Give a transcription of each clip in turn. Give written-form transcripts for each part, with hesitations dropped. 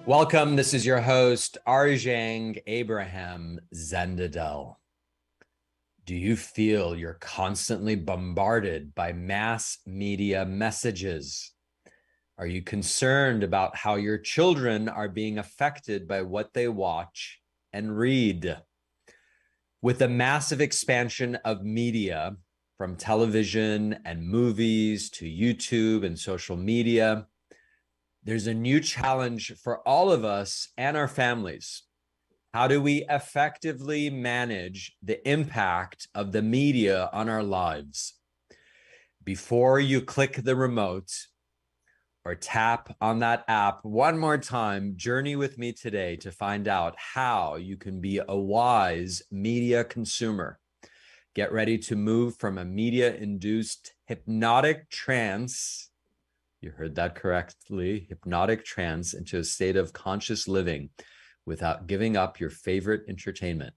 Welcome. This is your host, Arjang Abraham Zendadel. Do you feel you're constantly bombarded by mass media messages? Are you concerned about how your children are being affected by what they watch and read? With the massive expansion of media, from television and movies to YouTube and social media, there's a new challenge for all of us and our families. How do we effectively manage the impact of the media on our lives? Before you click the remote or tap on that app one more time, journey with me today to find out how you can be a wise media consumer. Get ready to move from a media-induced hypnotic trance, you heard that correctly, hypnotic trance, into a state of conscious living without giving up your favorite entertainment.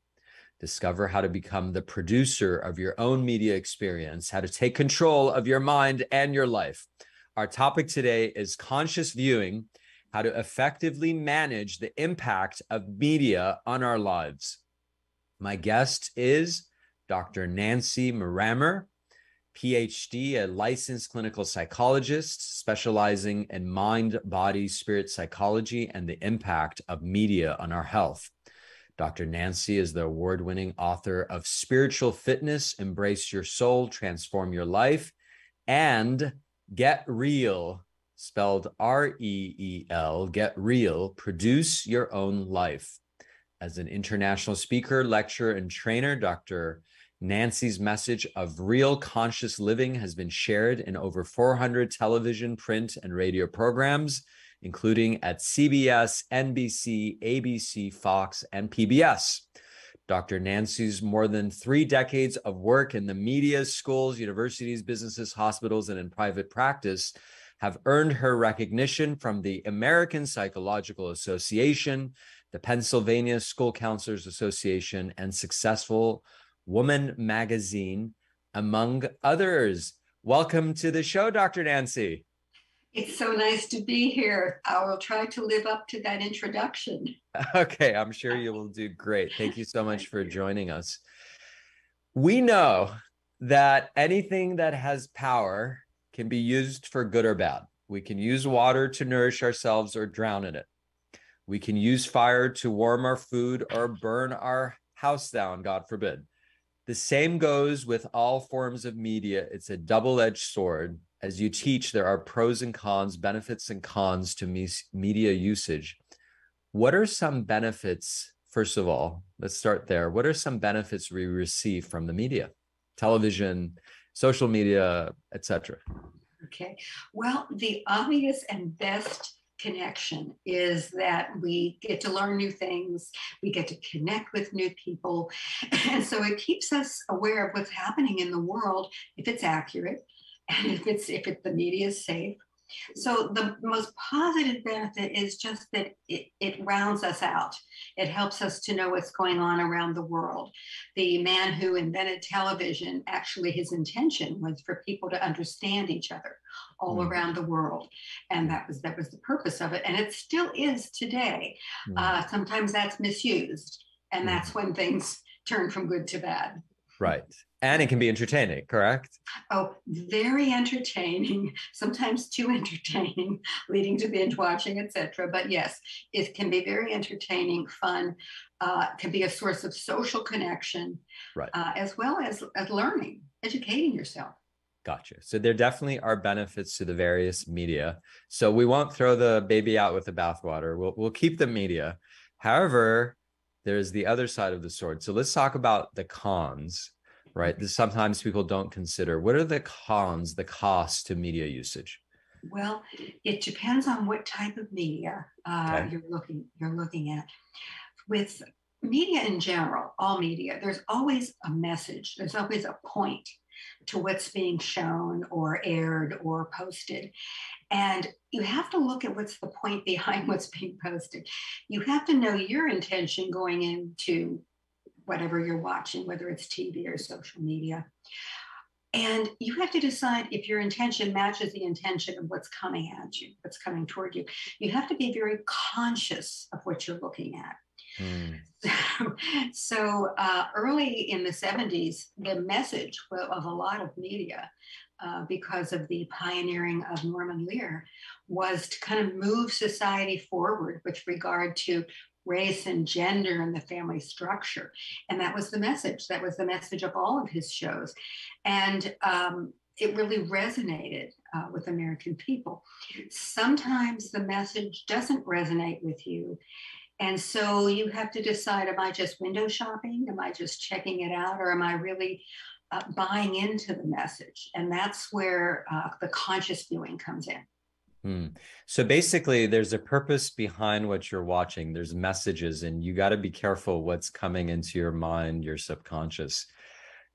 Discover how to become the producer of your own media experience, how to take control of your mind and your life. Our topic today is conscious viewing, how to effectively manage the impact of media on our lives. My guest is Dr. Nancy Maramer, PhD, a licensed clinical psychologist specializing in mind, body, spirit psychology and the impact of media on our health. Dr. Nancy is the award-winning author of Spiritual Fitness, Embrace Your Soul, Transform Your Life, and Get Real, spelled R-E-E-L, Get Real, Produce Your Own Life. As an international speaker, lecturer, and trainer, Dr. Nancy's message of real conscious living has been shared in over 400 television, print, and radio programs, including at CBS, NBC, ABC, Fox, and PBS. Dr. Nancy's more than 3 decades of work in the media, schools, universities, businesses, hospitals, and in private practice have earned her recognition from the American Psychological Association, the Pennsylvania School Counselors Association, and Successful Woman Magazine, among others. Welcome to the show, Dr. Nancy. It's so nice to be here. I will try to live up to that introduction. Okay, I'm sure you will do great. Thank you so much for joining us. We know that anything that has power can be used for good or bad. We can use water to nourish ourselves or drown in it. We can use fire to warm our food or burn our house down, God forbid. The same goes with all forms of media. It's a double-edged sword. As you teach, there are pros and cons, benefits and cons to media usage. What are some benefits, first of all, let's start there. What are some benefits we receive from the media, television, social media, etc.? Okay, well, the obvious and best connection is that we get to learn new things, we get to connect with new people, and so it keeps us aware of what's happening in the world, if it's accurate, and if the media is safe. So the most positive benefit is just that it rounds us out. It helps us to know what's going on around the world. The man who invented television, actually his intention was for people to understand each other all around the world. And that was the purpose of it. And it still is today. Sometimes that's misused. And that's when things turn from good to bad. Right. And it can be entertaining, correct? Oh, very entertaining, sometimes too entertaining, leading to binge watching, etc. But yes, it can be very entertaining, fun, can be a source of social connection, right. As well as learning, educating yourself. Gotcha. So there definitely are benefits to the various media. So we won't throw the baby out with the bathwater. We'll keep the media. However, there's the other side of the sword. So let's talk about the cons, right? This sometimes people don't consider. What are the cons, the costs to media usage? Well, it depends on what type of media you're looking at. With media in general, all media, there's always a message. There's always a point to what's being shown or aired or posted. And you have to look at what's the point behind what's being posted. You have to know your intention going into whatever you're watching, whether it's TV or social media. And you have to decide if your intention matches the intention of what's coming at you, what's coming toward you. You have to be very conscious of what you're looking at. Mm. So early in the 70s, the message of a lot of media, because of the pioneering of Norman Lear, was to kind of move society forward with regard to race and gender and the family structure. And that was the message. That was the message of all of his shows. And it really resonated with American people. Sometimes the message doesn't resonate with you. And so you have to decide, am I just window shopping? Am I just checking it out? Or am I really buying into the message? And that's where the conscious viewing comes in. So basically, there's a purpose behind what you're watching. There's messages, and you got to be careful what's coming into your mind, your subconscious.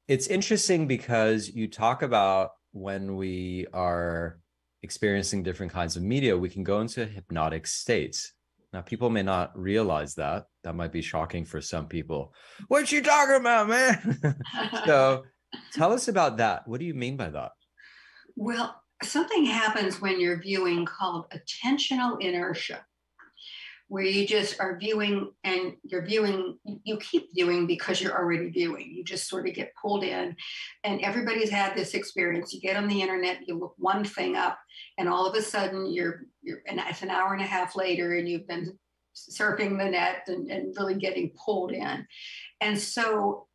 It's interesting because you talk about when we are experiencing different kinds of media, we can go into hypnotic states. Now, people may not realize that. That might be shocking for some people. What you talking about, man? So tell us about that. What do you mean by that? Well, something happens when you're viewing called attentional inertia, where you just are viewing and you're viewing, you keep viewing because you're already viewing. You just sort of get pulled in, and everybody's had this experience. You get on the internet, you look one thing up, and all of a sudden and it's an hour and a half later, and you've been surfing the net and really getting pulled in. And so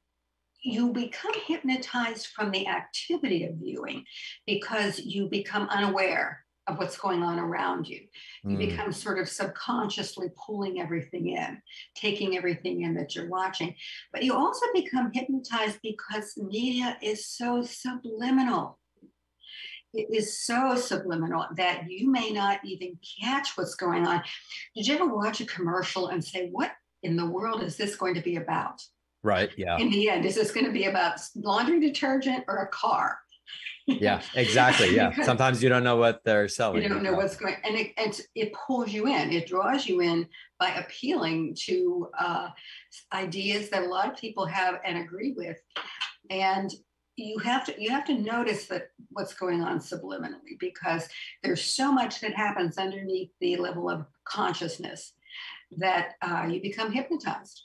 you become hypnotized from the activity of viewing because you become unaware of what's going on around you. You become sort of subconsciously pulling everything in, taking everything in that you're watching. But you also become hypnotized because media is so subliminal. It is so subliminal that you may not even catch what's going on. Did you ever watch a commercial and say, what in the world is this going to be about? Right. Yeah. In the end, is this going to be about laundry detergent or a car? Yeah, exactly. Yeah. Sometimes you don't know what they're selling. You don't know what's going, and it pulls you in. It draws you in by appealing to ideas that a lot of people have and agree with. And you have to notice that what's going on subliminally, because there's so much that happens underneath the level of consciousness that you become hypnotized.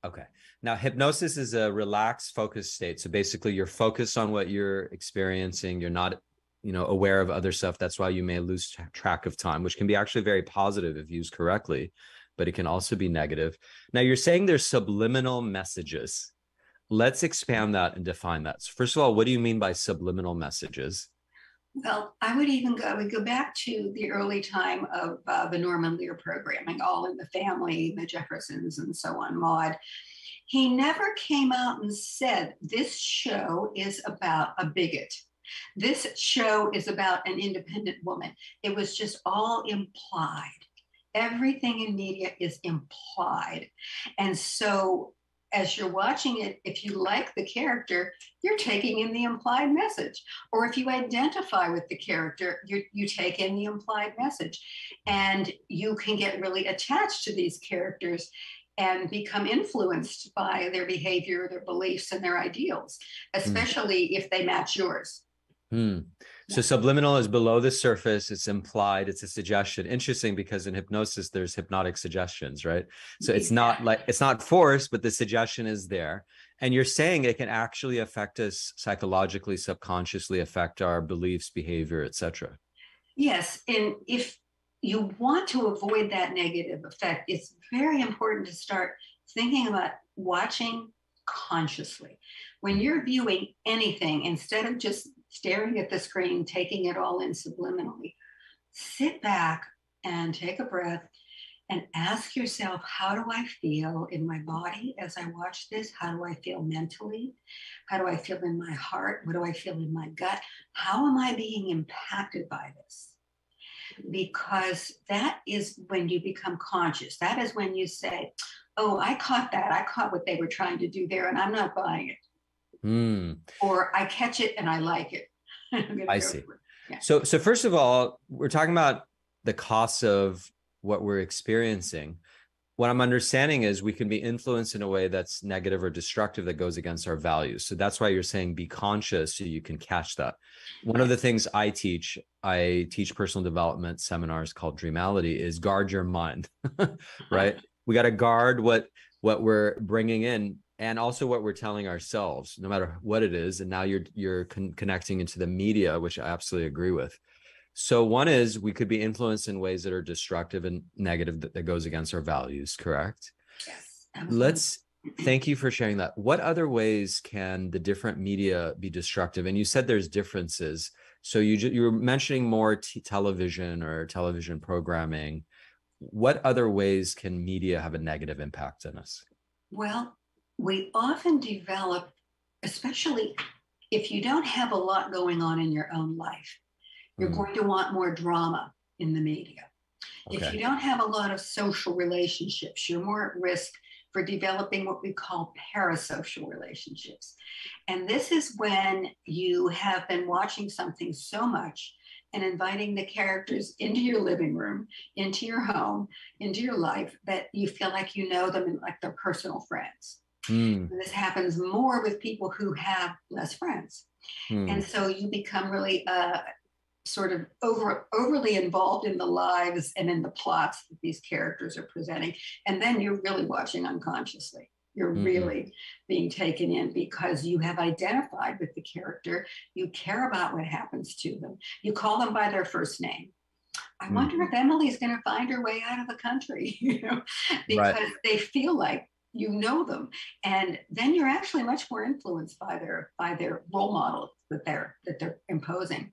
Okay. Now, hypnosis is a relaxed, focused state. So basically, you're focused on what you're experiencing. You're not, aware of other stuff. That's why you may lose track of time, which can be actually very positive if used correctly, but it can also be negative. Now, you're saying there's subliminal messages. Let's expand that and define that. So first of all, what do you mean by subliminal messages? Well, I would go back to the early time of the Norman Lear programming, All in the Family, the Jeffersons, and so on, Maude. He never came out and said, this show is about a bigot. This show is about an independent woman. It was just all implied. Everything in media is implied. And so as you're watching it, if you like the character, you're taking in the implied message. Or if you identify with the character, you take in the implied message. And you can get really attached to these characters and become influenced by their behavior, their beliefs, and their ideals, especially if they match yours. So subliminal is below the surface. It's implied. It's a suggestion. Interesting, because in hypnosis, there's hypnotic suggestions, right? So it's not forced, but the suggestion is there. And you're saying it can actually affect us psychologically, subconsciously, affect our beliefs, behavior, etc. Yes. And if you want to avoid that negative effect, it's very important to start thinking about watching consciously. When you're viewing anything, instead of just staring at the screen, taking it all in subliminally, sit back and take a breath and ask yourself, how do I feel in my body as I watch this? How do I feel mentally? How do I feel in my heart? What do I feel in my gut? How am I being impacted by this? Because that is when you become conscious. That is when you say, oh, I caught that. I caught what they were trying to do there, and I'm not buying it. Or I catch it and I like it. I see. Yeah. So first of all, we're talking about the costs of what we're experiencing. what I'm understanding is we can be influenced in a way that's negative or destructive that goes against our values. So that's why you're saying be conscious so you can catch that. One of the things I teach personal development seminars called Dreamality, is guard your mind, right? We got to guard what we're bringing in, and also what we're telling ourselves, no matter what it is. And now you're connecting into the media, which I absolutely agree with. So one is we could be influenced in ways that are destructive and negative, that goes against our values, correct? Yes, absolutely. Thank you for sharing that. What other ways can the different media be destructive? And you said there's differences. So you were mentioning more television or television programming. What other ways can media have a negative impact on us? Well, we often develop, especially if you don't have a lot going on in your own life, you're going to want more drama in the media. Okay. If you don't have a lot of social relationships, you're more at risk for developing what we call parasocial relationships. And this is when you have been watching something so much and inviting the characters into your living room, into your home, into your life, that you feel like you know them and like they're personal friends. And this happens more with people who have less friends. And so you become really sort of overly involved in the lives and in the plots that these characters are presenting. And then you're really watching unconsciously. You're really being taken in because you have identified with the character. You care about what happens to them. You call them by their first name. I wonder if Emily's going to find her way out of the country, because they feel like you know them. And then you're actually much more influenced by their role model that they're imposing.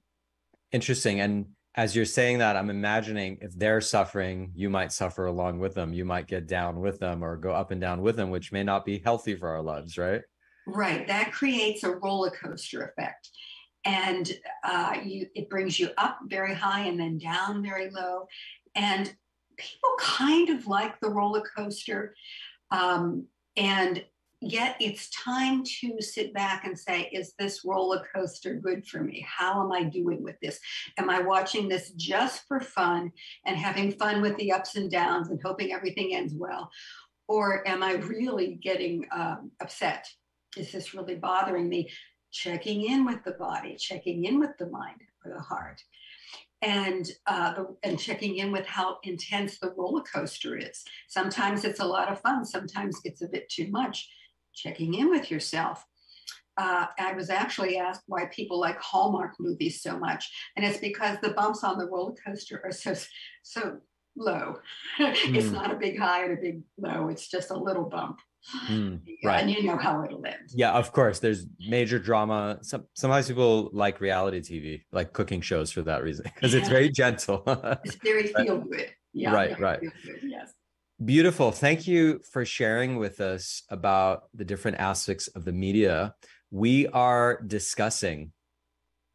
Interesting. And as you're saying that, I'm imagining if they're suffering, you might suffer along with them. You might get down with them or go up and down with them, which may not be healthy for our lives, right? Right. That creates a roller coaster effect. And it brings you up very high and then down very low. And people kind of like the roller coaster. And yet it's time to sit back and say, is this roller coaster good for me? How am I doing with this? Am I watching this just for fun and having fun with the ups and downs and hoping everything ends well? Or am I really getting upset? Is this really bothering me? Checking in with the body, checking in with the mind or the heart. And checking in with how intense the roller coaster is. Sometimes it's a lot of fun. Sometimes it's a bit too much. Checking in with yourself. I was actually asked why people like Hallmark movies so much. And it's because the bumps on the roller coaster are so low. It's not a big high and a big low. It's just a little bump. Right. And you know how it'll end. Yeah, of course. There's major drama. Sometimes people like reality TV, like cooking shows for that reason, because it's very gentle. It's very feel good. Yeah. Right. Yes. Beautiful. Thank you for sharing with us about the different aspects of the media. We are discussing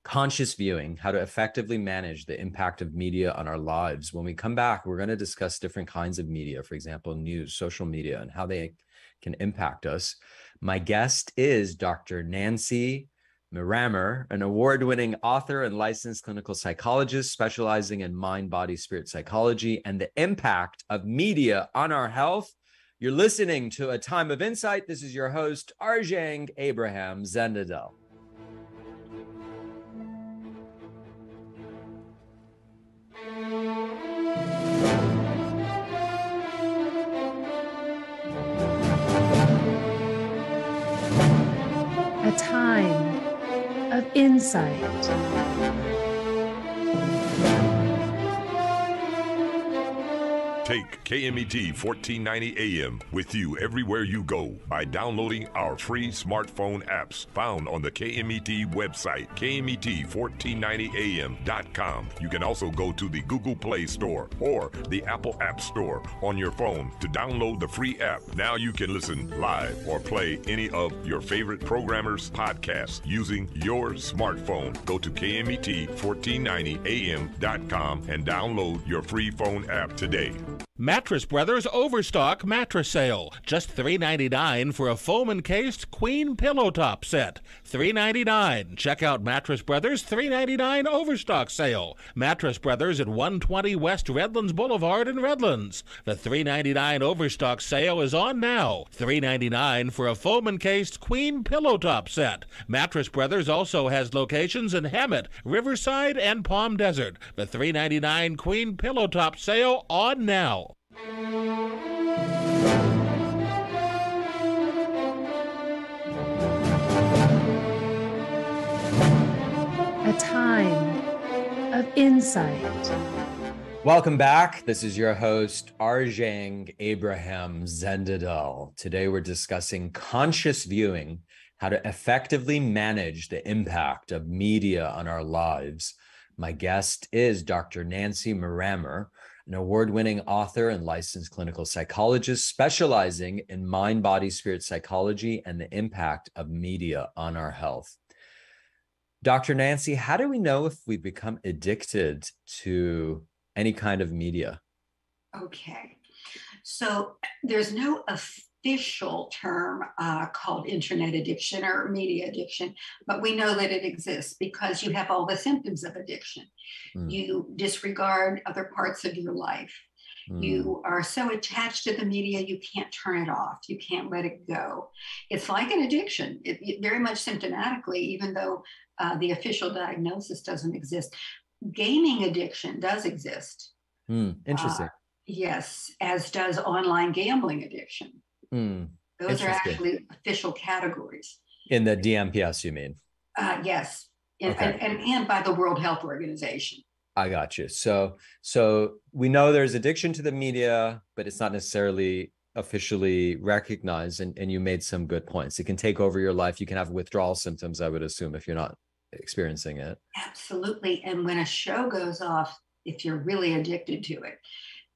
conscious viewing, how to effectively manage the impact of media on our lives. When we come back, we're going to discuss different kinds of media, for example, news, social media, and how they can impact us. My guest is Dr. Nancy Miramer, an award-winning author and licensed clinical psychologist specializing in mind, body, spirit psychology and the impact of media on our health. You're listening to A Time of Insight. This is your host, Arjang Abraham Zendadel. A Time of Insight. Take KMET 1490 AM with you everywhere you go by downloading our free smartphone apps found on the KMET website, KMET1490am.com. You can also go to the Google Play Store or the Apple App Store on your phone to download the free app. Now you can listen live or play any of your favorite programmers' podcasts using your smartphone. Go to KMET1490am.com and download your free phone app today. Mattress Brothers Overstock Mattress Sale. Just $3.99 for a foam-encased queen pillow top set. $3.99. Check out Mattress Brothers $3.99 Overstock Sale. Mattress Brothers at 120 West Redlands Boulevard in Redlands. The $3.99 Overstock Sale is on now. $3.99 for a foam-encased queen pillow top set. Mattress Brothers also has locations in Hemet, Riverside, and Palm Desert. The $3.99 queen pillow top sale on now. A time of insight. Welcome back. This is your host, Arjang Abraham Zendadel. Today we're discussing conscious viewing, how to effectively manage the impact of media on our lives. My guest is Dr. Nancy Maramer, an award-winning author and licensed clinical psychologist specializing in mind, body, spirit psychology and the impact of media on our health. Dr. Nancy, how do we know if we become addicted to any kind of media? Okay, so there's no official term called internet addiction or media addiction, but we know that it exists because you have all the symptoms of addiction. You disregard other parts of your life. You are so attached to the media, you can't turn it off. You can't let it go. It's like an addiction, it very much symptomatically, even though the official diagnosis doesn't exist. Gaming addiction does exist. Interesting. Yes, as does online gambling addiction. Those are actually official categories. In the DMPS, you mean? Yes, Okay. and by the World Health Organization. I got you. So we know there's addiction to the media, but it's not necessarily officially recognized. And you made some good points. It can take over your life. You can have withdrawal symptoms, I would assume, if you're not experiencing it. Absolutely. And when a show goes off, if you're really addicted to it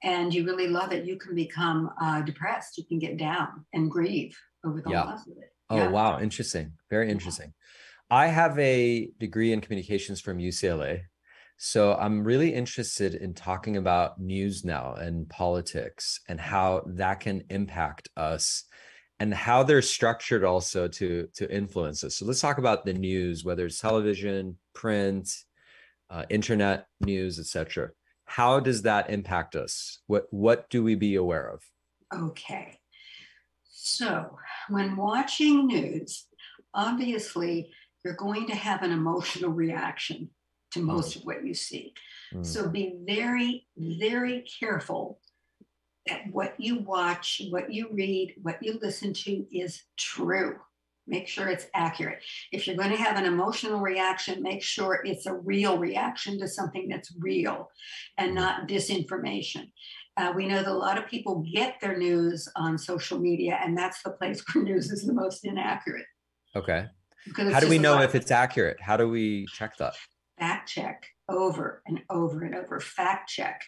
and you really love it, you can become depressed. You can get down and grieve over the loss of it. Oh, wow. Interesting. Very interesting. I have a degree in communications from UCLA. So I'm really interested in talking about news now and politics and how that can impact us and how they're structured also to influence us. So let's talk about the news, whether it's television, print, internet news, etc. How does that impact us? What do we be aware of? Okay. So when watching news, obviously you're going to have an emotional reaction to most of what you see. So be very, very careful that what you watch, what you read, what you listen to is true. Make sure it's accurate. If you're going to have an emotional reaction, make sure it's a real reaction to something that's real and not disinformation. We know that a lot of people get their news on social media, and that's the place where news is the most inaccurate. Okay. How do we know if it's accurate? How do we check that? Fact check over and over and over. Fact check.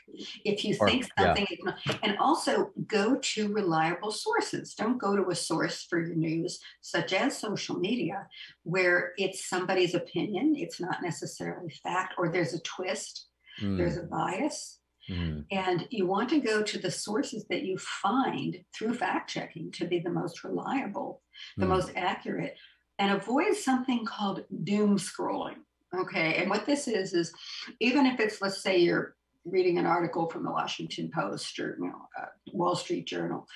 If you think something is not, and also go to reliable sources. Don't go to a source for your news, such as social media, where it's somebody's opinion. It's not necessarily fact, or there's a twist, there's a bias. And you want to go to the sources that you find through fact checking to be the most reliable, the most accurate, and avoid something called doom scrolling. Okay, and what this is even if it's, let's say you're reading an article from the Washington Post or Wall Street Journal,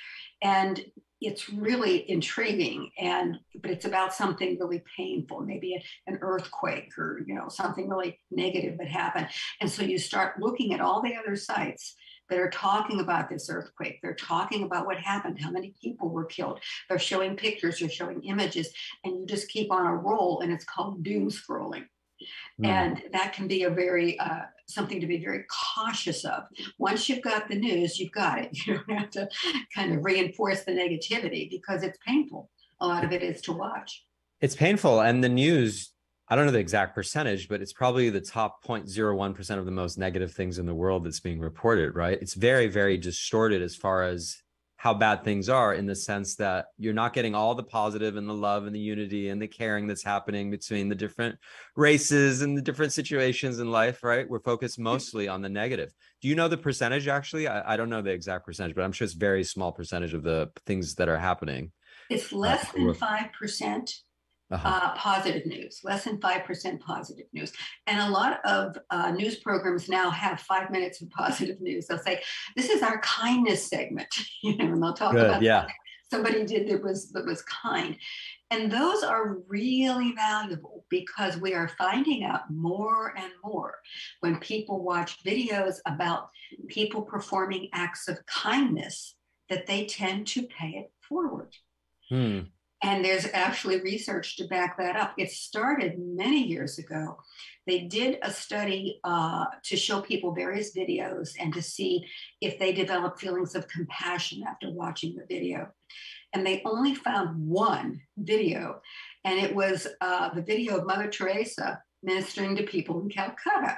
and it's really intriguing, but it's about something really painful, maybe an earthquake or something really negative that happened, and so you start looking at all the other sites that are talking about this earthquake. They're talking about what happened, how many people were killed. They're showing pictures, they're showing images, and you just keep on a roll, and it's called doom scrolling. And that can be a very something to be very cautious of. Once you've got the news, you've got it. You don't have to kind of reinforce the negativity because it's painful. A lot of it is to watch. It's painful. And the news, I don't know the exact percentage, but it's probably the top 0.01% of the most negative things in the world that's being reported, right? It's very, very distorted as far as how bad things are, in the sense that you're not getting all the positive and the love and the unity and the caring that's happening between the different races and the different situations in life, right? We're focused mostly on the negative. Do you know the percentage, actually? I don't know the exact percentage, but I'm sure it's a very small percentage of the things that are happening. It's less than 5% positive news, less than 5% positive news. And a lot of news programs now have 5 minutes of positive news. They'll say, this is our kindness segment, and they'll talk about something somebody did that was kind. And those are really valuable, because we are finding out more and more when people watch videos about people performing acts of kindness, that they tend to pay it forward. And there's actually research to back that up. It started many years ago. They did a study to show people various videos and to see if they developed feelings of compassion after watching the video. And they only found one video, and it was the video of Mother Teresa ministering to people in Calcutta.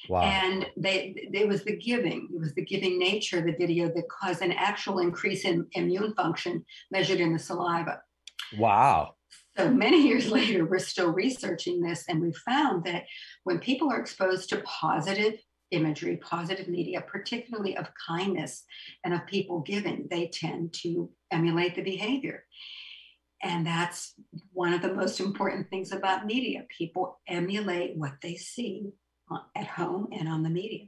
Wow. And it was the giving nature of the video that caused an actual increase in immune function measured in the saliva. Wow. So many years later, we're still researching this, and we found that when people are exposed to positive imagery, positive media, particularly of kindness and of people giving, they tend to emulate the behavior. And that's one of the most important things about media. People emulate what they see at home and on the media.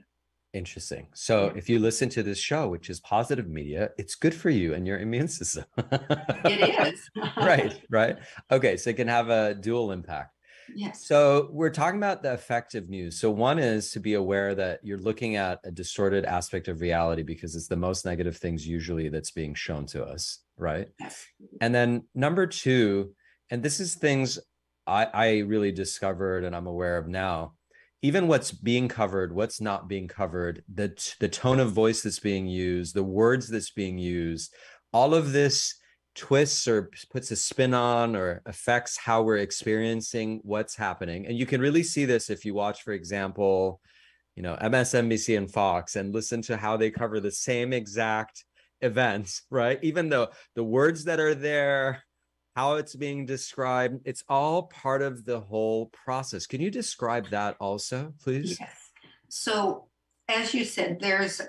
Interesting. So if you listen to this show, which is positive media, it's good for you and your immune system. It is. Right. Okay, so it can have a dual impact. Yes. So we're talking about the effect of news. So one is to be aware that you're looking at a distorted aspect of reality, because it's the most negative things usually that's being shown to us, right? Yes. And then number two, and this is things I really discovered and I'm aware of now, even what's being covered, what's not being covered, the tone of voice that's being used, the words that's being used, all of this twists or puts a spin on or affects how we're experiencing what's happening. And you can really see this if you watch, for example, MSNBC and Fox, and listen to how they cover the same exact events, right? Even though the words that are there, how it's being described, it's all part of the whole process. Can you describe that also, please? Yes. So, as you said, there's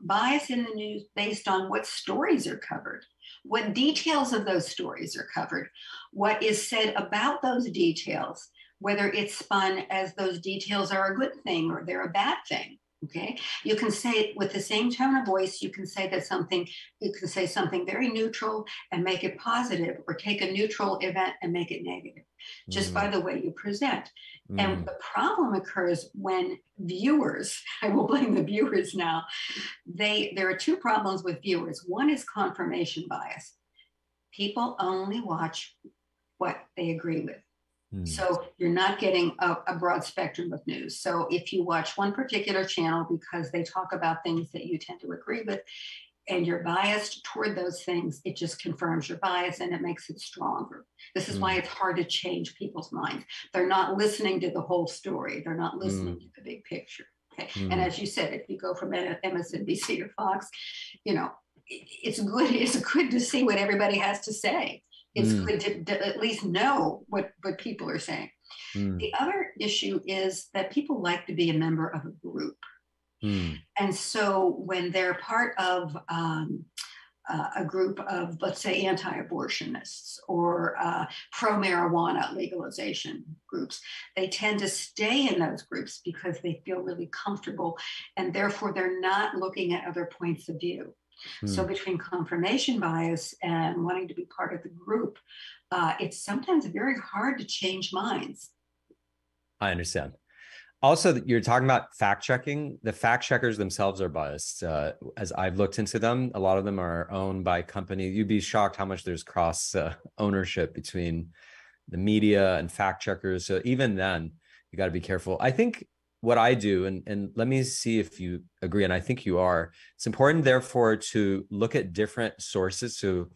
bias in the news based on what stories are covered, what details of those stories are covered, what is said about those details, whether it's spun as those details are a good thing or they're a bad thing. Okay, you can say with the same tone of voice, you can say something very neutral and make it positive, or take a neutral event and make it negative, just by the way you present. And the problem occurs when viewers, I will blame the viewers now, there are two problems with viewers. One is confirmation bias. People only watch what they agree with. So you're not getting a broad spectrum of news. So if you watch one particular channel because they talk about things that you tend to agree with, and you're biased toward those things, it just confirms your bias and it makes it stronger. This is why it's hard to change people's minds. They're not listening to the whole story. They're not listening to the big picture. Okay. And as you said, if you go from MSNBC to Fox, it's good to see what everybody has to say. It's good to at least know what people are saying. The other issue is that people like to be a member of a group. And so when they're part of a group of, let's say, anti-abortionists or pro-marijuana legalization groups, they tend to stay in those groups because they feel really comfortable, and therefore they're not looking at other points of view. So between confirmation bias and wanting to be part of the group, it's sometimes very hard to change minds. I understand. Also, you're talking about fact checking. The fact checkers themselves are biased. As I've looked into them, a lot of them are owned by companies. You'd be shocked how much there's cross ownership between the media and fact checkers. So even then, you got to be careful. I think what I do, and let me see if you agree, and I think you are, it's important, therefore, to look at different sources to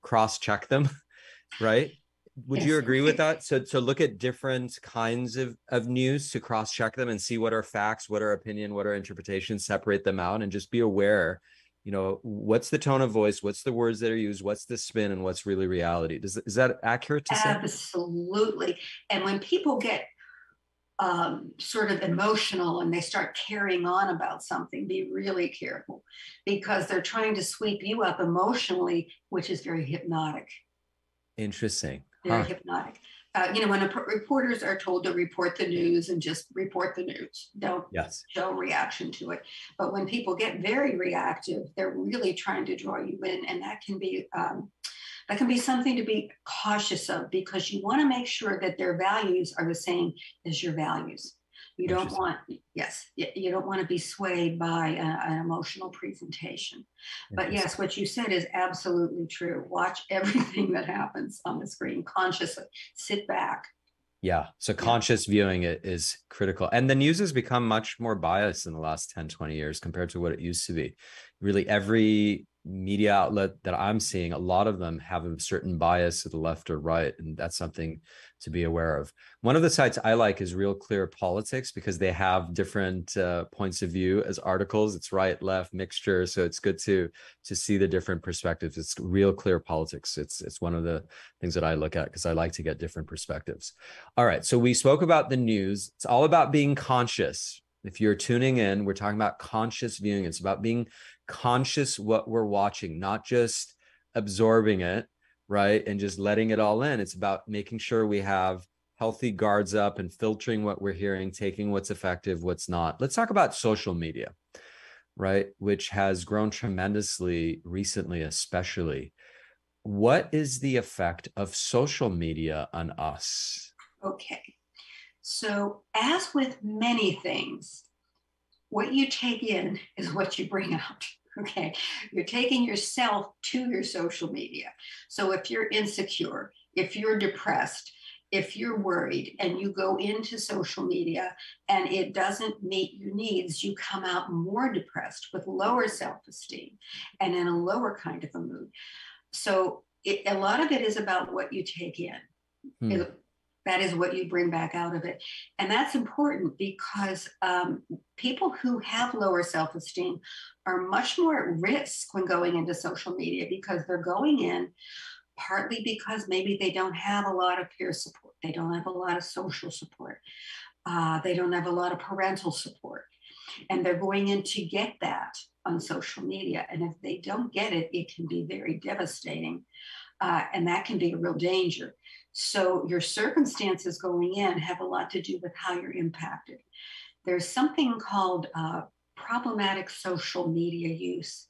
cross-check them, right? Would you agree with that? So look at different kinds of news to cross-check them and see what are facts, what are opinion, what are interpretations, separate them out, and just be aware, what's the tone of voice, what's the words that are used, what's the spin, and what's really reality. Is that accurate to say? Absolutely. And when people get sort of emotional and they start carrying on about something, be really careful, because they're trying to sweep you up emotionally, which is very hypnotic. Interesting. Very hypnotic. When reporters are told to report the news and just report the news, don't show reaction to it. But when people get very reactive, they're really trying to draw you in, and that can be something to be cautious of, because you want to make sure that their values are the same as your values. You don't want to be swayed by an emotional presentation. But yes, what you said is absolutely true. Watch everything that happens on the screen consciously. Sit back. Yeah. So conscious viewing it is critical. And the news has become much more biased in the last 10, 20 years compared to what it used to be. Really, every media outlet that I'm seeing, a lot of them have a certain bias to the left or right. And that's something to be aware of. One of the sites I like is Real Clear Politics, because they have different points of view as articles. It's right, left, mixture. So it's good to see the different perspectives. It's Real Clear Politics. It's one of the things that I look at because I like to get different perspectives. All right. So we spoke about the news. It's all about being conscious. If you're tuning in, we're talking about conscious viewing. It's about being conscious what we're watching, not just absorbing it, right? And just letting it all in. It's about making sure we have healthy guards up and filtering what we're hearing, taking what's effective, what's not. Let's talk about social media, right? Which has grown tremendously recently, especially. What is the effect of social media on us? Okay. So as with many things, what you take in is what you bring out. Okay. You're taking yourself to your social media. So if you're insecure, if you're depressed, if you're worried and you go into social media and it doesn't meet your needs, you come out more depressed with lower self-esteem and in a lower kind of a mood. So a lot of it is about what you take in. That is what you bring back out of it. And that's important because people who have lower self-esteem are much more at risk when going into social media, because they're going in partly because maybe they don't have a lot of peer support. They don't have a lot of social support. They don't have a lot of parental support. And they're going in to get that on social media. And if they don't get it, it can be very devastating. And that can be a real danger. So your circumstances going in have a lot to do with how you're impacted. There's something called problematic social media use,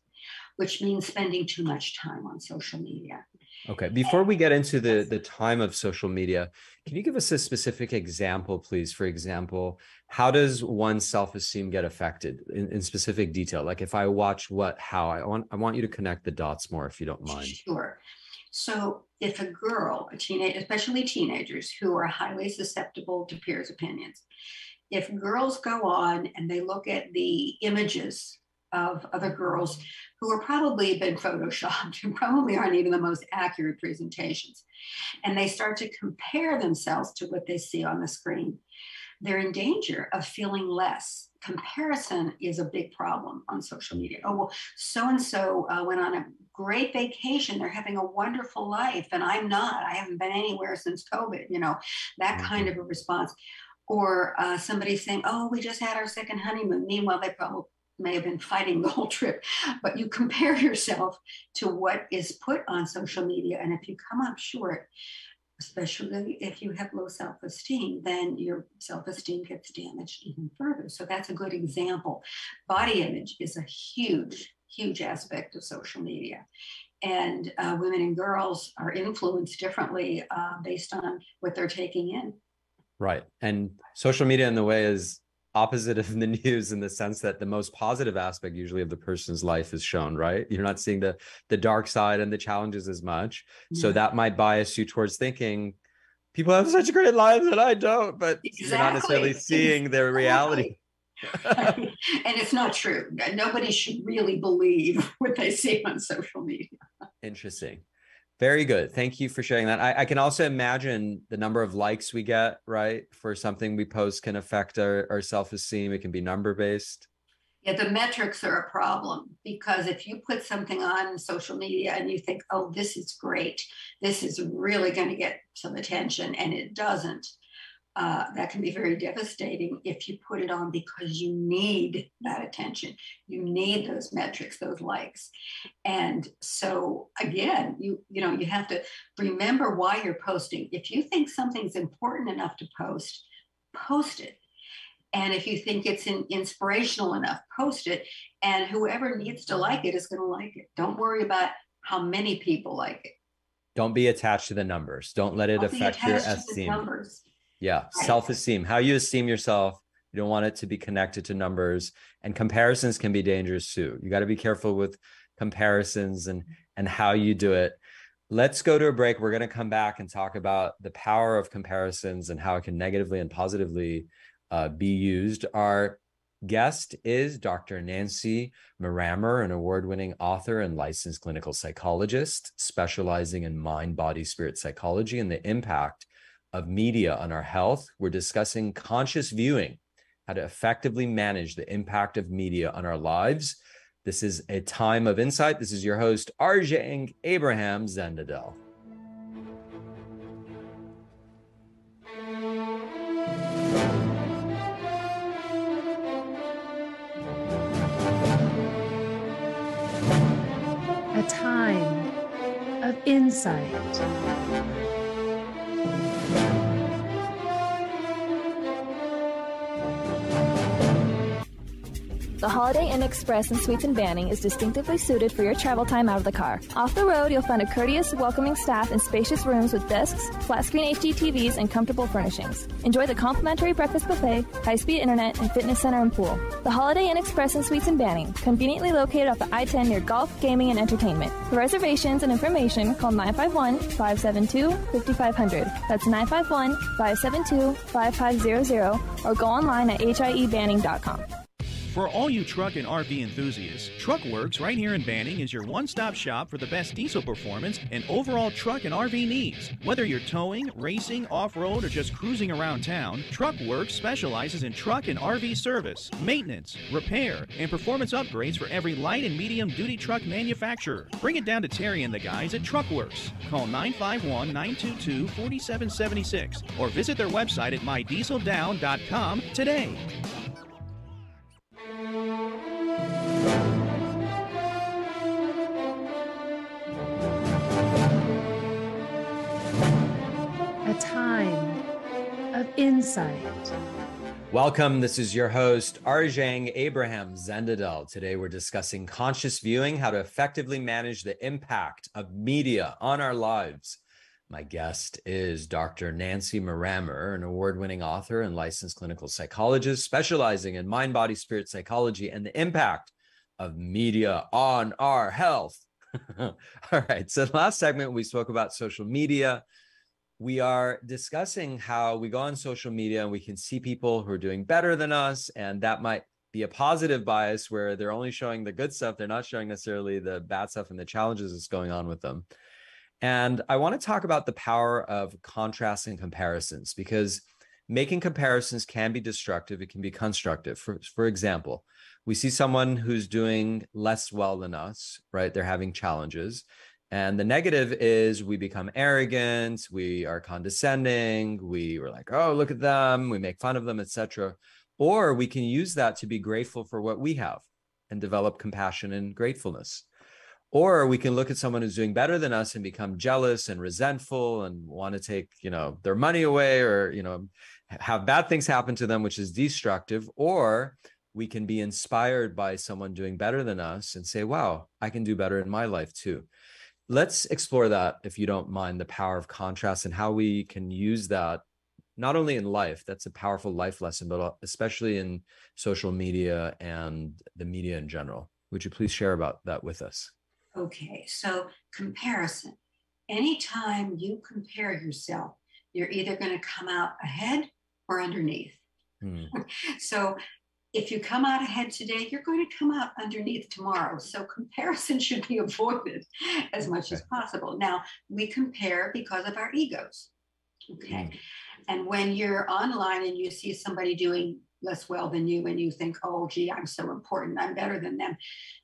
which means spending too much time on social media. Okay. Before we get into the time of social media, can you give us a specific example, please? For example, how does one's self-esteem get affected in specific detail? Like if I watch how I want you to connect the dots more, if you don't mind. Sure. So if a girl, a teenager, especially teenagers who are highly susceptible to peers' opinions, if girls go on and they look at the images of other girls who are probably been photoshopped and probably aren't even the most accurate presentations, and they start to compare themselves to what they see on the screen, they're in danger of feeling less. Comparison is a big problem on social media. Oh, well, so-and-so went on a great vacation. They're having a wonderful life and I'm not. I haven't been anywhere since COVID, that kind of a response. Or somebody saying, oh, we just had our second honeymoon. Meanwhile, they probably may have been fighting the whole trip. But you compare yourself to what is put on social media. And if you come up short, especially if you have low self-esteem, then your self-esteem gets damaged even further. So that's a good example. Body image is a huge, huge aspect of social media. And women and girls are influenced differently based on what they're taking in. Right. And social media in the way is opposite of the news in the sense that the most positive aspect usually of the person's life is shown, right? You're not seeing the dark side and the challenges as much. Yeah. So that might bias you towards thinking people have such great lives and I don't, but You're not necessarily seeing their reality. And it's not true. Nobody should really believe what they see on social media. Interesting. Very good. Thank you for sharing that. I can also imagine the number of likes we get, right? For something we post can affect our self-esteem. It can be number-based. Yeah, the metrics are a problem, because if you put something on social media and you think, oh, this is great, this is really going to get some attention, and it doesn't, that can be very devastating if you put it on because you need that attention. You need those metrics, those likes. And so again, you have to remember why you're posting. If you think something's important enough to post, post it. And if you think it's inspirational enough, post it. And whoever needs to like it is going to like it. Don't worry about how many people like it. Don't be attached to the numbers. Don't let it affect your esteem. Yeah, right. Self-esteem, how you esteem yourself. You don't want it to be connected to numbers, and comparisons can be dangerous too. You got to be careful with comparisons and how you do it. Let's go to a break. We're going to come back and talk about the power of comparisons and how it can negatively and positively be used. Our guest is Dr. Nancy Maramer, an award-winning author and licensed clinical psychologist, specializing in mind, body, spirit psychology and the impact of media on our health. We're discussing conscious viewing, how to effectively manage the impact of media on our lives. This is a time of insight. This is your host, Arjang Abraham Zendadel. A time of insight. The Holiday Inn Express in Suites and Banning is distinctively suited for your travel time out of the car. Off the road, you'll find a courteous, welcoming staff and spacious rooms with desks, flat-screen HD TVs, and comfortable furnishings. Enjoy the complimentary breakfast buffet, high-speed internet, and fitness center and pool. The Holiday Inn Express in Suites and Banning, conveniently located off the I-10 near golf, gaming, and entertainment. For reservations and information, call 951-572-5500. That's 951-572-5500, or go online at hiebanning.com. For all you truck and RV enthusiasts, TruckWorks right here in Banning is your one-stop shop for the best diesel performance and overall truck and RV needs. Whether you're towing, racing, off-road, or just cruising around town, TruckWorks specializes in truck and RV service, maintenance, repair, and performance upgrades for every light and medium-duty truck manufacturer. Bring it down to Terry and the guys at TruckWorks. Call 951-922-4776 or visit their website at mydieseldown.com today. A time of insight. Welcome. This is your host, Arjang Abraham Zendadel. Today, we're discussing conscious viewing, how to effectively manage the impact of media on our lives. My guest is Dr. Nancy Maramer, an award-winning author and licensed clinical psychologist, specializing in mind, body, spirit psychology and the impact of media on our health. All right. So the last segment, we spoke about social media. We are discussing how we go on social media and we can see people who are doing better than us. And that might be a positive bias where they're only showing the good stuff. They're not showing necessarily the bad stuff and the challenges that's going on with them. And I want to talk about the power of contrast and comparisons, because making comparisons can be destructive. It can be constructive. For example, we see someone who's doing less well than us, right? They're having challenges. And the negative is we become arrogant, we are condescending, we're like, oh, look at them, we make fun of them, etc. Or we can use that to be grateful for what we have and develop compassion and gratefulness. Or we can look at someone who's doing better than us and become jealous and resentful and want to take, their money away, or, have bad things happen to them, which is destructive. Or we can be inspired by someone doing better than us and say, wow, I can do better in my life too. Let's explore that, if you don't mind, the power of contrast and how we can use that, not only in life, that's a powerful life lesson, but especially in social media and the media in general. Would you please share about that with us? Okay, so comparison. Anytime you compare yourself, you're either going to come out ahead or underneath. So if you come out ahead today, you're going to come out underneath tomorrow. So comparison should be avoided as much as possible. Now, we compare because of our egos. Okay. And when you're online and you see somebody doing less well than you and you think, oh, gee, I'm so important, I'm better than them.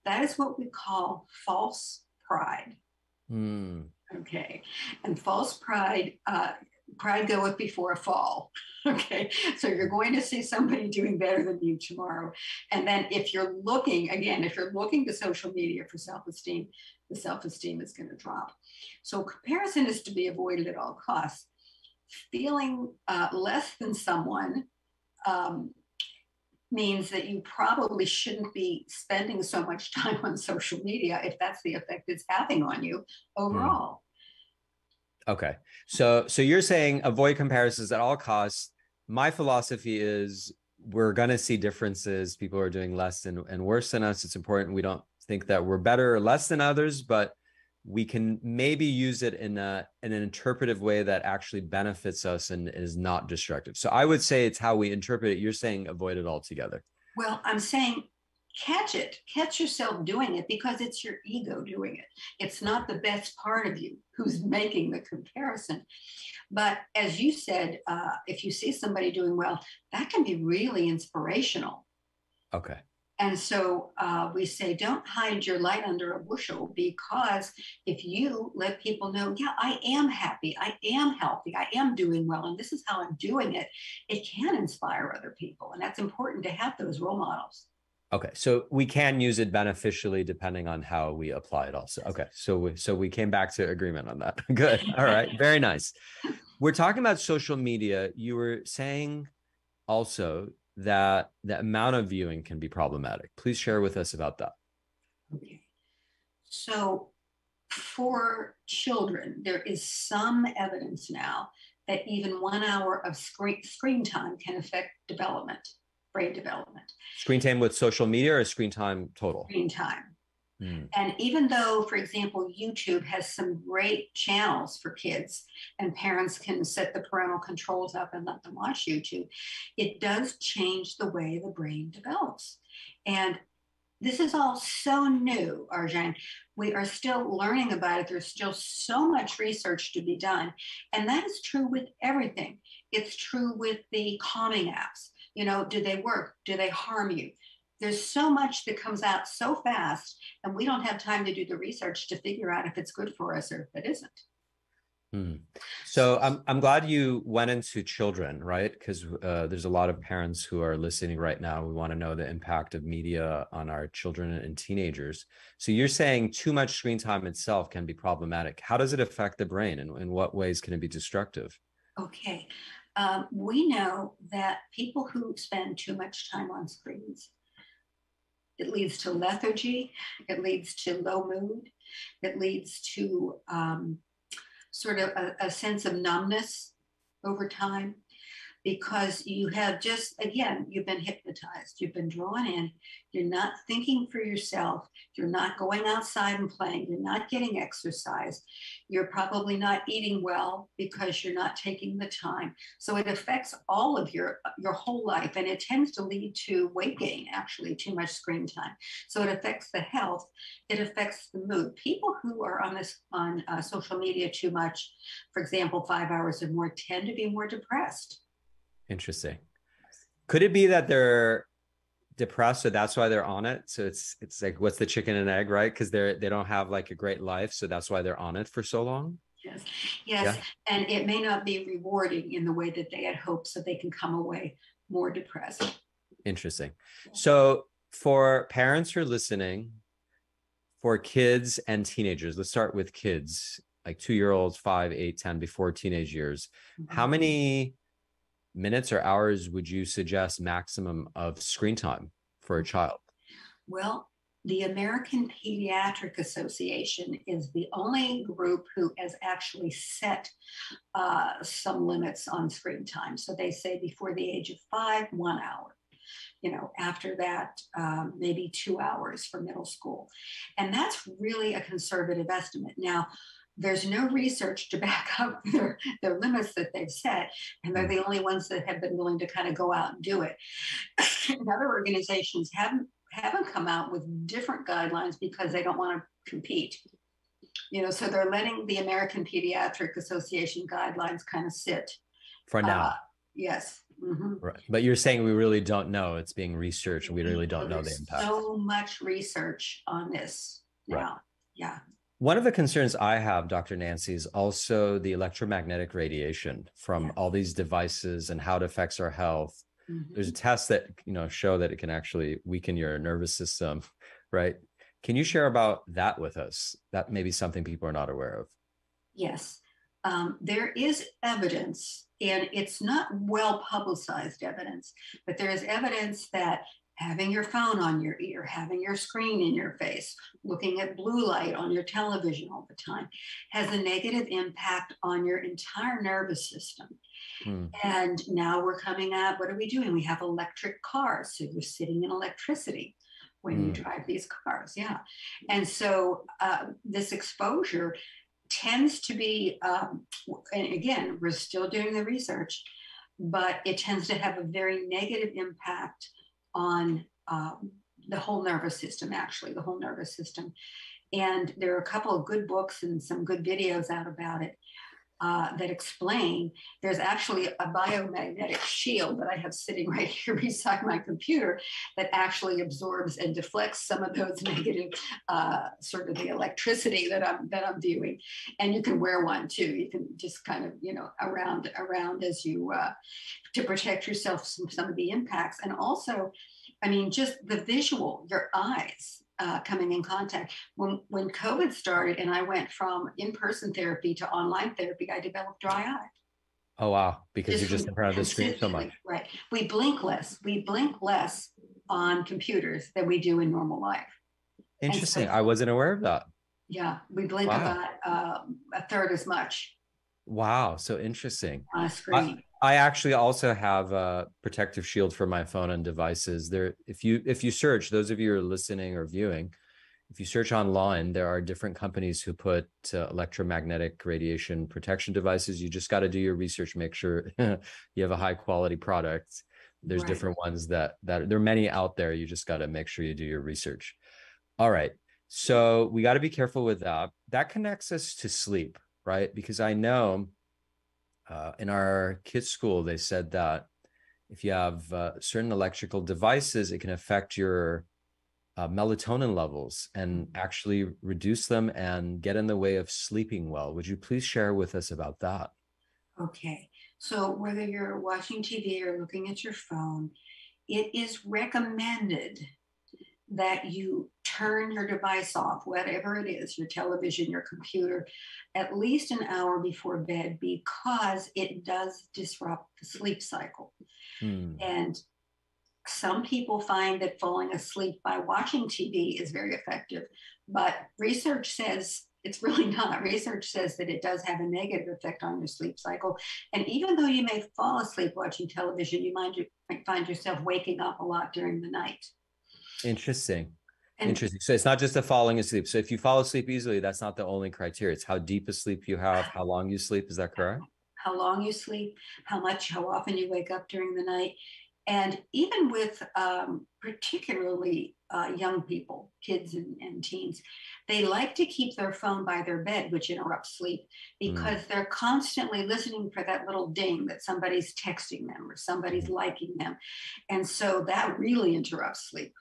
That is what we call false pride. Okay. And false pride, pride goeth before a fall. Okay. So you're going to see somebody doing better than you tomorrow. And then if you're looking to social media for self-esteem, the self-esteem is going to drop. So comparison is to be avoided at all costs. Feeling less than someone means that you probably shouldn't be spending so much time on social media if that's the effect it's having on you overall. Okay. So you're saying avoid comparisons at all costs. My philosophy is we're going to see differences. People are doing less and worse than us. It's important. We don't think that we're better or less than others, but we can maybe use it in an interpretive way that actually benefits us and is not destructive. So I would say it's how we interpret it. You're saying avoid it altogether. Well, I'm saying catch yourself doing it, because it's your ego doing it. It's not the best part of you who's making the comparison. But as you said, if you see somebody doing well, that can be really inspirational. Okay. And so we say, don't hide your light under a bushel, because if you let people know, yeah, I am happy, I am healthy, I am doing well, and this is how I'm doing it, it can inspire other people. And that's important to have those role models. Okay. So we can use it beneficially depending on how we apply it also. Okay. So we came back to agreement on that. Good. All right. Very nice. We're talking about social media. You were saying also that the amount of viewing can be problematic. Please share with us about that. Okay. So for children, there is some evidence now that even 1 hour of screen time can affect brain development. Screen time with social media or screen time total? Screen time. And even though, for example, YouTube has some great channels for kids and parents can set the parental controls up and let them watch YouTube, it does change the way the brain develops. And this is all so new, Arjun. We are still learning about it. There's still so much research to be done. And that is true with everything. It's true with the calming apps. You know, do they work? Do they harm you? There's so much that comes out so fast, and we don't have time to do the research to figure out if it's good for us or if it isn't. So I'm glad you went into children, right? Because there's a lot of parents who are listening right now. We want to know the impact of media on our children and teenagers. So you're saying too much screen time itself can be problematic. How does it affect the brain, and in what ways can it be destructive? Okay. We know that people who spend too much time on screens, it leads to lethargy, it leads to low mood, it leads to sort of a sense of numbness over time, because you have just, again, you've been hypnotized, you've been drawn in, you're not thinking for yourself, you're not going outside and playing, you're not getting exercise, you're probably not eating well because you're not taking the time. So it affects all of your whole life, and it tends to lead to weight gain, actually, too much screen time. So it affects the health, it affects the mood. People who are on social media too much, for example, 5 hours or more, tend to be more depressed. Interesting. Could it be that they're depressed, so that's why they're on it? So it's like, what's the chicken and egg, right? Because they don't have like a great life, so that's why they're on it for so long. Yes. Yeah. And it may not be rewarding in the way that they had hoped, so they can come away more depressed. Interesting. So for parents who are listening, for kids and teenagers, let's start with kids, like 2-year-olds, 5, 8, 10, before teenage years. How many minutes or hours would you suggest maximum of screen time for a child? Well, the American Pediatric Association is the only group who has actually set some limits on screen time. So they say before the age of 5, 1 hour. You know, after that, maybe 2 hours for middle school. And that's really a conservative estimate. Now, there's no research to back up their limits that they've set, and they're the only ones that have been willing to kind of go out and do it. And other organizations haven't come out with different guidelines because they don't want to compete. You know, so they're letting the American Pediatric Association guidelines kind of sit. For now. Yes. Right. But you're saying we really don't know. It's being researched. We really don't know the impact. So much research on this now. Right. Yeah. One of the concerns I have, Dr. Nancy, is also the electromagnetic radiation from all these devices and how it affects our health. There's a test that, show that it can actually weaken your nervous system, right? Can you share about that with us? That may be something people are not aware of. Yes. There is evidence, and it's not well publicized evidence, but there is evidence that having your phone on your ear, having your screen in your face, looking at blue light on your television all the time has a negative impact on your entire nervous system. And now we're coming up, what are we doing? We have electric cars. So you're sitting in electricity when you drive these cars. Yeah. And so this exposure tends to be, and again, we're still doing the research, but it tends to have a very negative impact on the whole nervous system, actually, the whole nervous system. And there are a couple of good books and some good videos out about it that explain. There's actually a biomagnetic shield that I have sitting right here beside my computer that actually absorbs and deflects some of those negative, sort of the electricity that I'm viewing. And you can wear one too. You can just kind of, around as you, to protect yourself from some of the impacts. And also, just the visual, your eyes, coming in contact. When COVID started and I went from in-person therapy to online therapy, I developed dry eye. Oh, wow. Because you're just in front of the screen so much. Right. We blink less on computers than we do in normal life. Interesting. I wasn't aware of that. Yeah. We blink about a third as much. Wow. So interesting. On a screen. I actually also have a protective shield for my phone and devices. There, if you search, those of you who are listening or viewing, if you search online, there are different companies who put electromagnetic radiation protection devices. You just got to do your research, make sure you have a high quality product. There's different ones that there are many out there. You just got to make sure you do your research. All right. So we got to be careful with that. That connects us to sleep, right? Because I know in our kids' school, they said that if you have certain electrical devices, it can affect your melatonin levels and actually reduce them and get in the way of sleeping well. Would you please share with us about that? Okay. So whether you're watching TV or looking at your phone, it is recommended that you turn your device off, whatever it is, your television, your computer, at least an hour before bed, because it does disrupt the sleep cycle. And some people find that falling asleep by watching TV is very effective, but research says it's really not. Research says that it does have a negative effect on your sleep cycle. And even though you may fall asleep watching television, you might find yourself waking up a lot during the night. Interesting. Interesting. So it's not just the falling asleep. So if you fall asleep easily, that's not the only criteria. It's how deep a sleep you have, how long you sleep. Is that correct? How long you sleep, how often you wake up during the night. And even with particularly young people, kids and teens, they like to keep their phone by their bed, which interrupts sleep, because they're constantly listening for that little ding that somebody's texting them or somebody's liking them. And so that really interrupts sleep.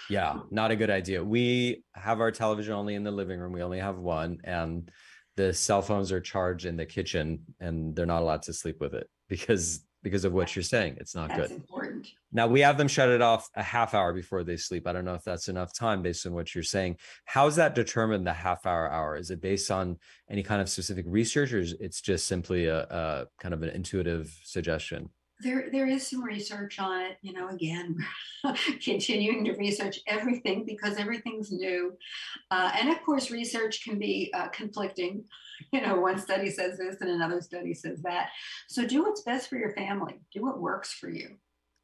Yeah, not a good idea. We have our television only in the living room. We only have one, and the cell phones are charged in the kitchen, and they're not allowed to sleep with it because of what you're saying. It's not good. That's important. Now, we have them shut it off a half hour before they sleep. I don't know if that's enough time based on what you're saying. How's that determined, the half hour? Is it based on any kind of specific research, or is it's just simply a kind of an intuitive suggestion? There is some research on it, again, continuing to research everything because everything's new. And of course, research can be conflicting. One study says this and another study says that. So do what's best for your family. Do what works for you.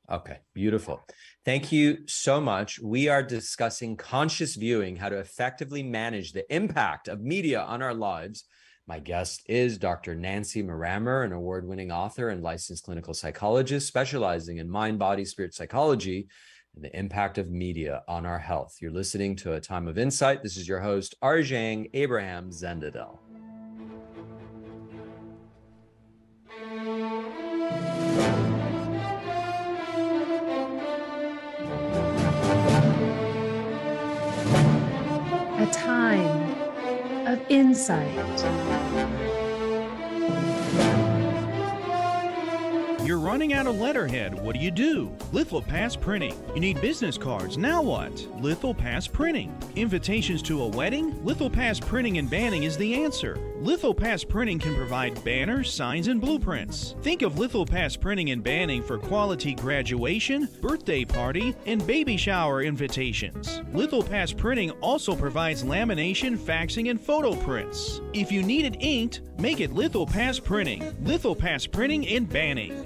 Okay, beautiful. Thank you so much. We are discussing conscious viewing, how to effectively manage the impact of media on our lives. My guest is Dr. Nancy Maramer, an award-winning author and licensed clinical psychologist specializing in mind, body, spirit psychology and the impact of media on our health. You're listening to A Time of Insight. This is your host, Arjang Abraham Zendadel. insight. You're running out of letterhead. What do? Lithopass Printing. You need business cards. Now what? Lithopass Printing. Invitations to a wedding? Lithopass Printing and Banning is the answer. Lithopass Printing can provide banners, signs, and blueprints. Think of Lithopass Printing and Banning for quality graduation, birthday party, and baby shower invitations. Lithopass Printing also provides lamination, faxing, and photo prints. If you need it inked, make it Lithopass Printing. Lithopass Printing and Banning.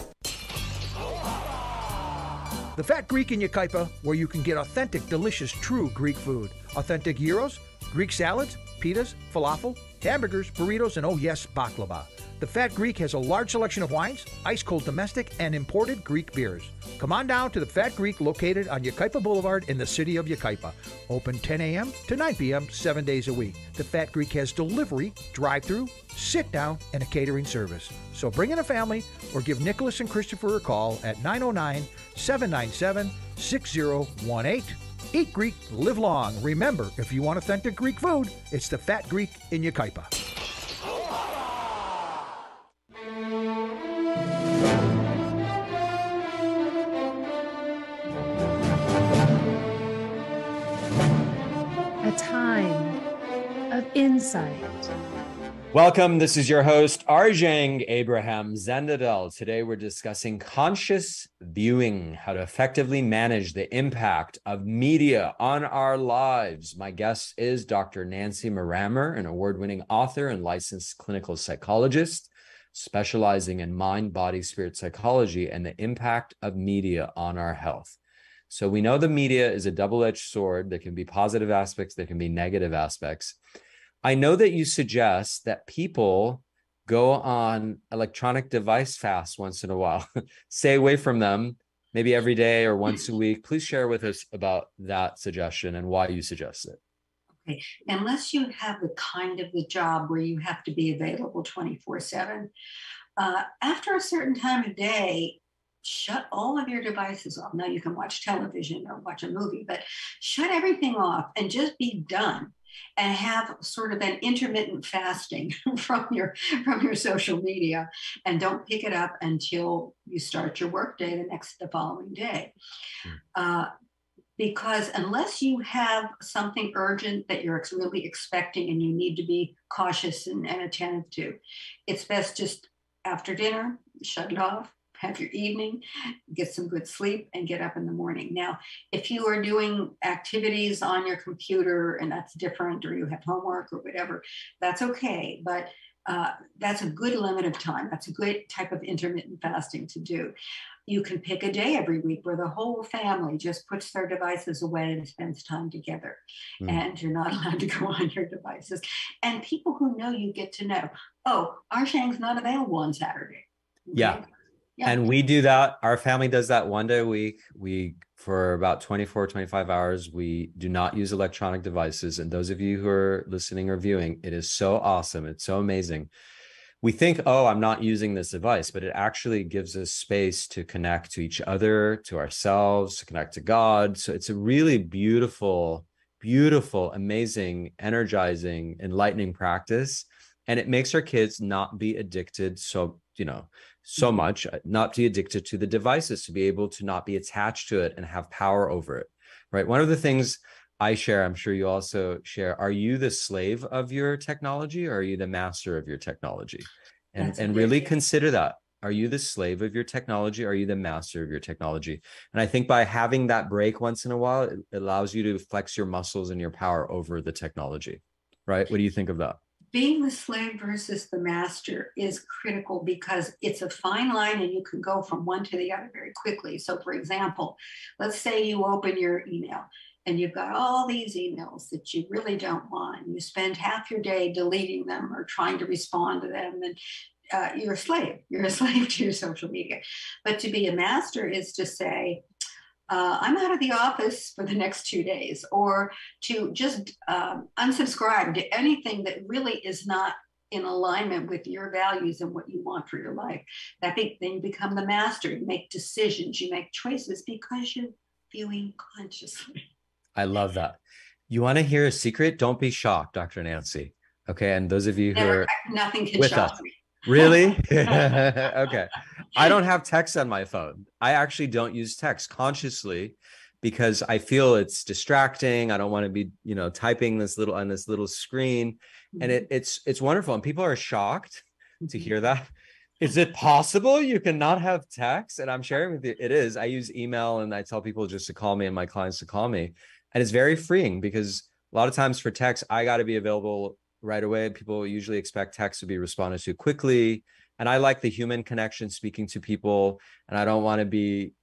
The Fat Greek in Yucaipa, where you can get authentic, delicious, true Greek food. Authentic gyros, Greek salads, pitas, falafel, hamburgers, burritos, and oh yes, baklava. The Fat Greek has a large selection of wines, ice-cold domestic, and imported Greek beers. Come on down to the Fat Greek located on Yucaipa Boulevard in the city of Yucaipa. Open 10 a.m. to 9 p.m. 7 days a week. The Fat Greek has delivery, drive-through, sit-down, and a catering service. So bring in a family or give Nicholas and Christopher a call at 909-797-6018. Eat Greek, live long. Remember, if you want authentic Greek food, it's the Fat Greek in Yucaipa. A time of insight. Welcome. This is your host, Arjang Abraham Zendadel. Today we're discussing conscious viewing, how to effectively manage the impact of media on our lives. My guest is Dr. Nancy Maramer, an award-winning author and licensed clinical psychologist, specializing in mind, body, spirit psychology and the impact of media on our health. So we know the media is a double-edged sword. There can be positive aspects, there can be negative aspects. I know that you suggest that people go on electronic device fasts once in a while. Stay away from them, maybe every day or once a week. Please share with us about that suggestion and why you suggest it. Okay. Unless you have the kind of the job where you have to be available 24/7, after a certain time of day, shut all of your devices off. Now you can watch television or watch a movie, but shut everything off and just be done. And have sort of an intermittent fasting from your social media, and don't pick it up until you start your workday the following day. Because unless you have something urgent that you're really expecting and you need to be cautious and attentive to, it's best just after dinner, shut it off. Have your evening, get some good sleep, and get up in the morning. Now, if you are doing activities on your computer and that's different, or you have homework or whatever, that's okay. But that's a good limit of time. That's a good type of intermittent fasting to do. You can pick a day every week where the whole family just puts their devices away and spends time together. And you're not allowed to go on your devices. And people who know you get to know, oh, Arjang's not available on Saturday. Okay? Yeah. And we do that. Our family does that one day a week. For about 24, 25 hours, we do not use electronic devices. And those of you who are listening or viewing, it is so awesome. It's so amazing. We think, oh, I'm not using this device, but it actually gives us space to connect to each other, to ourselves, to connect to God. So it's a really beautiful, beautiful, amazing, energizing, enlightening practice. And it makes our kids not be addicted so much, not be addicted to the devices, to be able to not be attached to it and have power over it, right? One of the things I share, I'm sure you also share, are you the slave of your technology or are you the master of your technology? And really consider that. Are you the slave of your technology? Or are you the master of your technology? And I think by having that break once in a while, it allows you to flex your muscles and your power over the technology, right? What do you think of that? Being the slave versus the master is critical because it's a fine line and you can go from one to the other very quickly. So for example, let's say you open your email and you've got all these emails that you really don't want. You spend half your day deleting them or trying to respond to them, and you're a slave. You're a slave to your social media. But to be a master is to say, I'm out of the office for the next 2 days, or to just unsubscribe to anything that really is not in alignment with your values and what you want for your life. Then you become the master. You make decisions, you make choices because you're viewing consciously. I love that. You want to hear a secret? Don't be shocked, Dr. Nancy. Okay. And those of you who Never, are nothing can with shock us, me. really? Okay. I don't have text on my phone. I actually don't use text consciously because I feel it's distracting. I don't want to be, typing this little on this little screen. And it's wonderful. And people are shocked to hear that. Is it possible you cannot have text? And I'm sharing with you, it is. I use email and I tell people just to call me and my clients to call me. And it's very freeing because a lot of times for text, I got to be available right away. People usually expect text to be responded to quickly. And I like the human connection, speaking to people. And I don't want to be,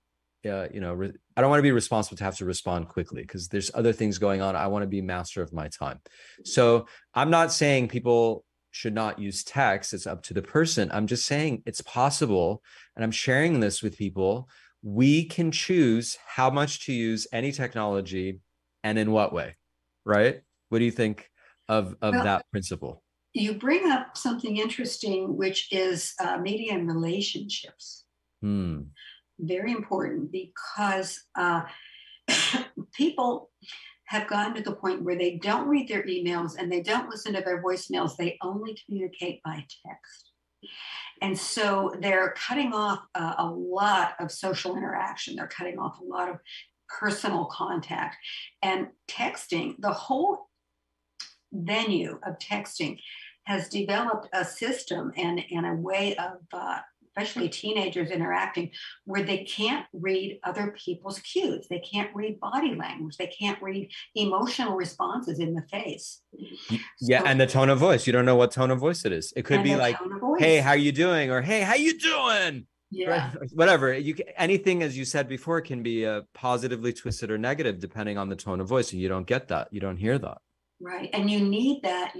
I don't want to be responsible to have to respond quickly because there's other things going on. I want to be master of my time. So I'm not saying people should not use text. It's up to the person. I'm just saying it's possible. And I'm sharing this with people. We can choose how much to use any technology and in what way, right? What do you think of that principle? You bring up something interesting, which is media and relationships. Very important because people have gotten to the point where they don't read their emails and they don't listen to their voicemails. They only communicate by text. And so they're cutting off a lot of social interaction. They're cutting off a lot of personal contact. And texting, the whole venue of texting has developed a system and a way of especially teenagers interacting where they can't read other people's cues. They can't read body language. They can't read emotional responses in the face. Yeah. And the tone of voice, you don't know what tone of voice it is. It could be like, hey, how you doing? Or, hey, how you doing? Yeah. Right? Whatever. Anything, as you said before, can be positively twisted or negative depending on the tone of voice. And you don't get that. You don't hear that. Right. And you need that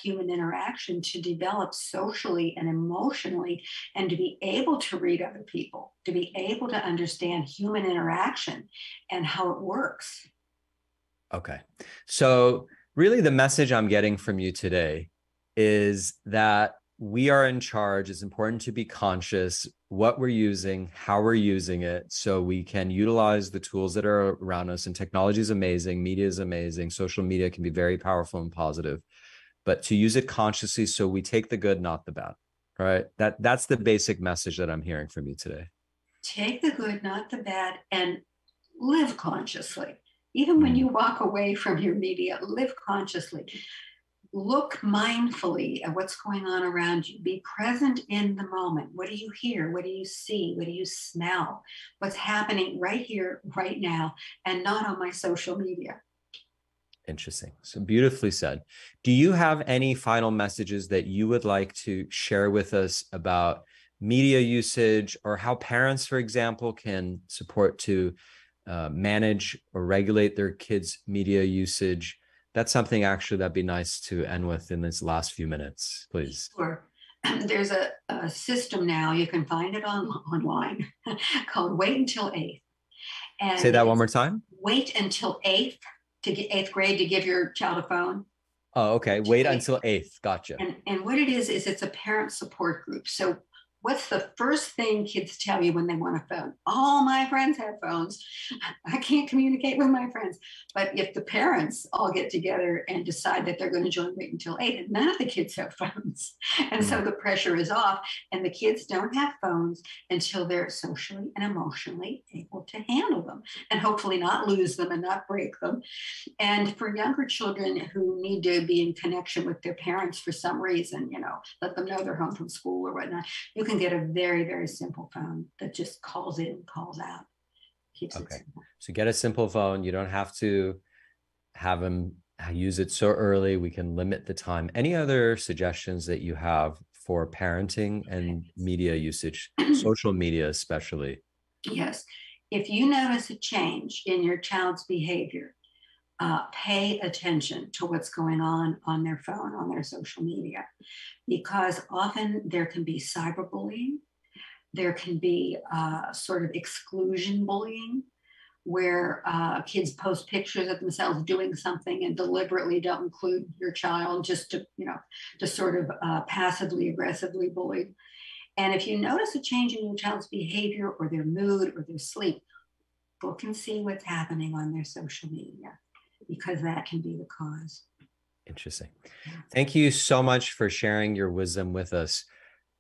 human interaction to develop socially and emotionally and to be able to read other people, to be able to understand human interaction and how it works. Okay. So really the message I'm getting from you today is that we are in charge. It's important to be conscious what we're using, how we're using it, so we can utilize the tools that are around us. And technology is amazing. Media is amazing. Social media can be very powerful and positive, but to use it consciously so we take the good, not the bad, right? That's the basic message that I'm hearing from you today. Take the good, not the bad, and live consciously. Even when you walk away from your media, live consciously. Look mindfully at what's going on around you. Be present in the moment. What do you hear? What do you see? What do you smell? What's happening right here, right now, and not on my social media. Interesting. So beautifully said. Do you have any final messages that you would like to share with us about media usage, or how parents, for example, can support to manage or regulate their kids' media usage? That's something actually that'd be nice to end with in this last few minutes, please. Sure. There's a system now, you can find it online, called Wait Until 8th. And say that one more time. Wait until 8th, to get 8th grade, to give your child a phone. Oh, okay. Wait until 8th. Gotcha. And what it is it's a parent support group. So what's the first thing kids tell you when they want a phone? All my friends have phones. I can't communicate with my friends. But if the parents all get together and decide that they're going to join Wait Until 8, and none of the kids have phones. And so the pressure is off, and the kids don't have phones until they're socially and emotionally able to handle them, and hopefully not lose them and not break them. And for younger children who need to be in connection with their parents for some reason, let them know they're home from school or whatnot, you can get a very, very simple phone that just calls in and calls out. Okay. So get a simple phone. You don't have to have them use it so early. We can limit the time. Any other suggestions that you have for parenting and media usage, social media especially? Yes. If you notice a change in your child's behavior, pay attention to what's going on their phone, on their social media, because often there can be cyberbullying. There can be sort of exclusion bullying, where kids post pictures of themselves doing something and deliberately don't include your child just to sort of passively aggressively bully. And if you notice a change in your child's behavior or their mood or their sleep, look and see what's happening on their social media, because that can be the cause. Interesting. Thank you so much for sharing your wisdom with us.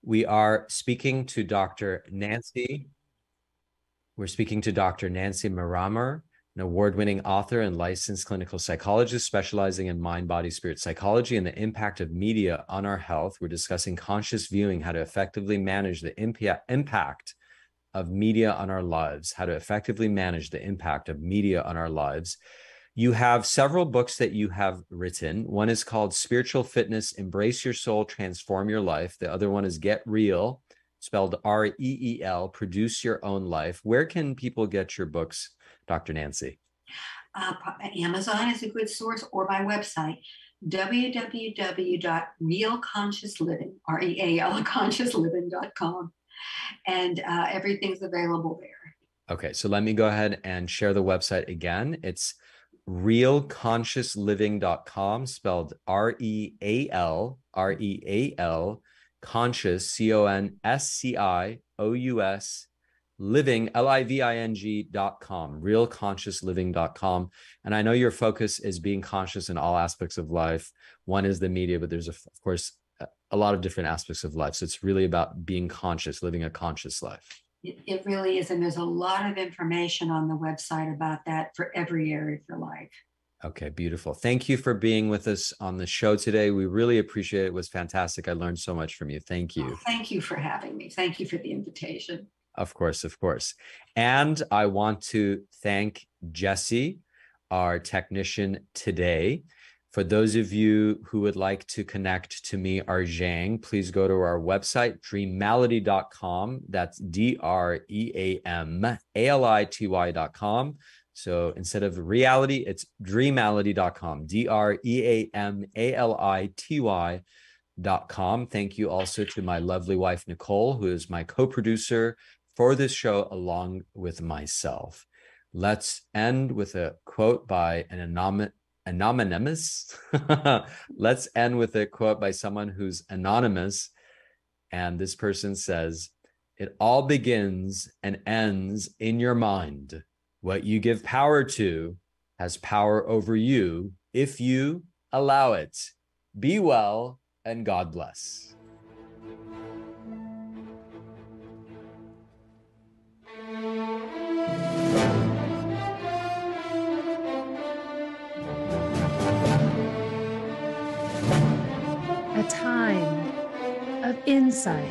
We are speaking to Dr. Nancy. We're speaking to Dr. Nancy Maramer, an award-winning author and licensed clinical psychologist specializing in mind, body, spirit psychology and the impact of media on our health. We're discussing conscious viewing, how to effectively manage the impact of media on our lives, how to effectively manage the impact of media on our lives. You have several books that you have written. One is called Spiritual Fitness, Embrace Your Soul, Transform Your Life. The other one is Get Real, spelled R-E-E-L, Produce Your Own Life. Where can people get your books, Dr. Nancy? Amazon is a good source, or my website, www.realconsciousliving, R-E-A-L, consciousliving.com. And everything's available there. Okay, so let me go ahead and share the website again. It's realconsciousliving.com, spelled R-E-A-L, conscious, C-O-N-S-C-I-O-U-S, living, Living.com, realconsciousliving.com. And I know your focus is being conscious in all aspects of life. One is the media, but there's, of course, a lot of different aspects of life. So it's really about being conscious, living a conscious life. It really is. And there's a lot of information on the website about that for every area of your life. Okay, beautiful. Thank you for being with us on the show today. We really appreciate it. It was fantastic. I learned so much from you. Thank you. Oh, thank you for having me. Thank you for the invitation. Of course, of course. And I want to thank Jesse, our technician today. For those of you who would like to connect to me, Zhang, please go to our website, dreammality.com. That's DREAMALITY.com. So instead of reality, it's dreammality.com, DREAMALITY.com. Thank you also to my lovely wife, Nicole, who is my co-producer for this show along with myself. Let's end with a quote by an anonymous. Let's end with a quote by someone who's anonymous. And this person says, "It all begins and ends in your mind. What you give power to has power over you if you allow it. Be well and God bless." A time of insight,